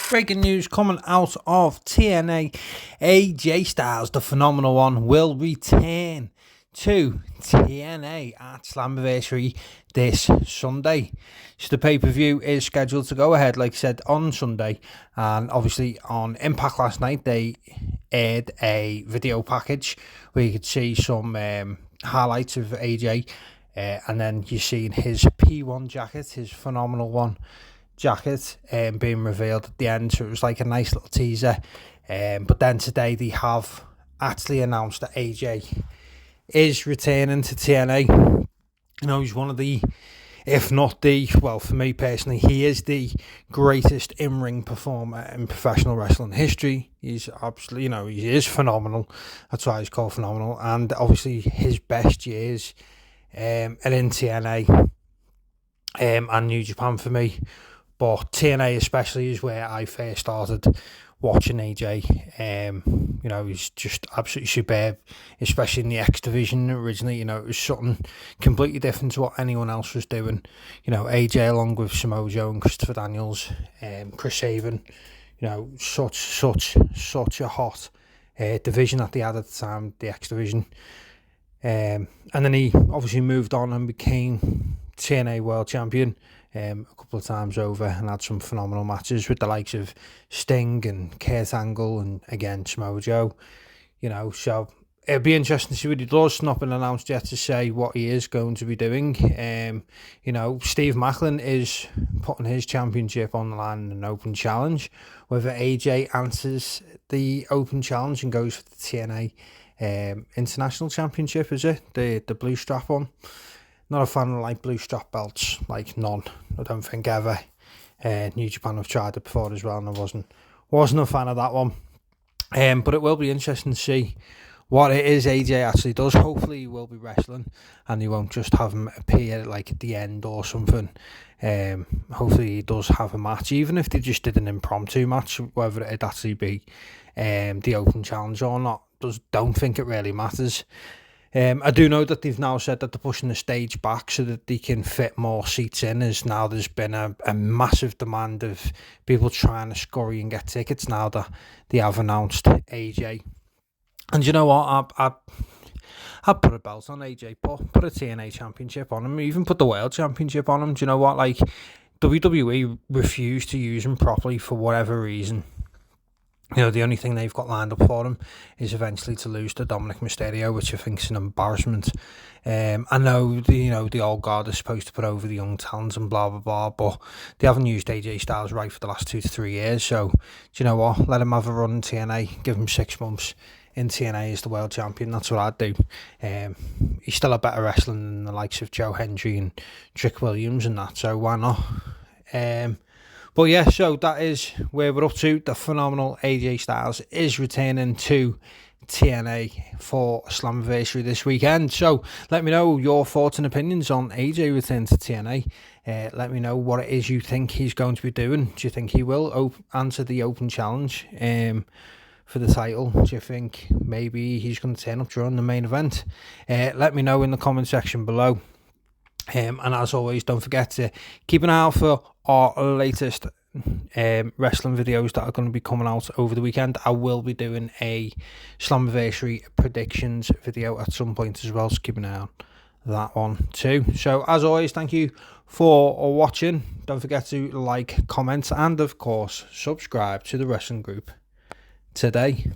Breaking news coming out of TNA. AJ Styles, the phenomenal one, will return to TNA at Slammiversary this Sunday. So the pay-per-view is scheduled to go ahead, like I said, on Sunday. And obviously on Impact last night, they aired a video package where you could see some highlights of AJ. And then you're seeing his P1 jacket, his phenomenal one jacket, being revealed at the end. So it was like a nice little teaser. But then today they have actually announced that AJ is returning to TNA. You know, he's one of the, if not the, well, for me personally, he is the greatest in-ring performer in professional wrestling history. He's absolutely, you know, he is phenomenal. That's why he's called phenomenal. And obviously his best years are in TNA and New Japan for me. But TNA especially is where I first started watching AJ. You know, he's just absolutely superb, especially in the X division originally. You know, it was something completely different to what anyone else was doing. You know, AJ along with Samoa Joe and Christopher Daniels, Chris Sabin, you know, such a hot division that they had at the time, the X division. And then he obviously moved on and became TNA World Champion a couple of times over, and had some phenomenal matches with the likes of Sting and Kurt Angle and again Samoa Joe. You know, so it'll be interesting to see what he does. It's not been announced yet to say what he is going to be doing. You know, Steve Macklin is putting his championship on the line in an open challenge. Whether AJ answers the open challenge and goes for the TNA International Championship, is it? The blue strap one. Not a fan of like blue strap belts, like none. I don't think ever. New Japan have tried it before as well, and I wasn't a fan of that one. But it will be interesting to see what it is AJ actually does. Hopefully he will be wrestling, and he won't just have him appear like at the end or something. Hopefully he does have a match, even if they just did an impromptu match, whether it'd actually be the open challenge or not. Don't think it really matters. I do know that they've now said that they're pushing the stage back so that they can fit more seats in, as now there's been a massive demand of people trying to scurry and get tickets now that they have announced AJ. And you know what, I'd put a belt on AJ, put a TNA championship on him, even put the world championship on him. Do you know what, like, WWE refused to use him properly for whatever reason. You know, the only thing they've got lined up for him is eventually to lose to Dominic Mysterio, which I think is an embarrassment. I know, the old guard is supposed to put over the young talent and blah, blah, blah, but they haven't used AJ Styles right for the last 2 to 3 years. So, do you know what? Let him have a run in TNA. Give him 6 months in TNA as the world champion. That's what I'd do. He's still a better wrestler than the likes of Joe Hendry and Trick Williams and that, so why not? But yeah, so that is where we're up to. The phenomenal AJ Styles is returning to TNA for Slammiversary this weekend. So let me know your thoughts and opinions on AJ returning to TNA. Let me know what it is you think he's going to be doing. Do you think he will answer the open challenge for the title? Do you think maybe he's going to turn up during the main event? Let me know in the comment section below. And as always, don't forget to keep an eye out for our latest wrestling videos that are going to be coming out over the weekend. I will be doing a Slammiversary predictions video at some point as well, so keep an eye on that one too. So as always, thank you for watching. Don't forget to like, comment, and of course subscribe to the wrestling group today.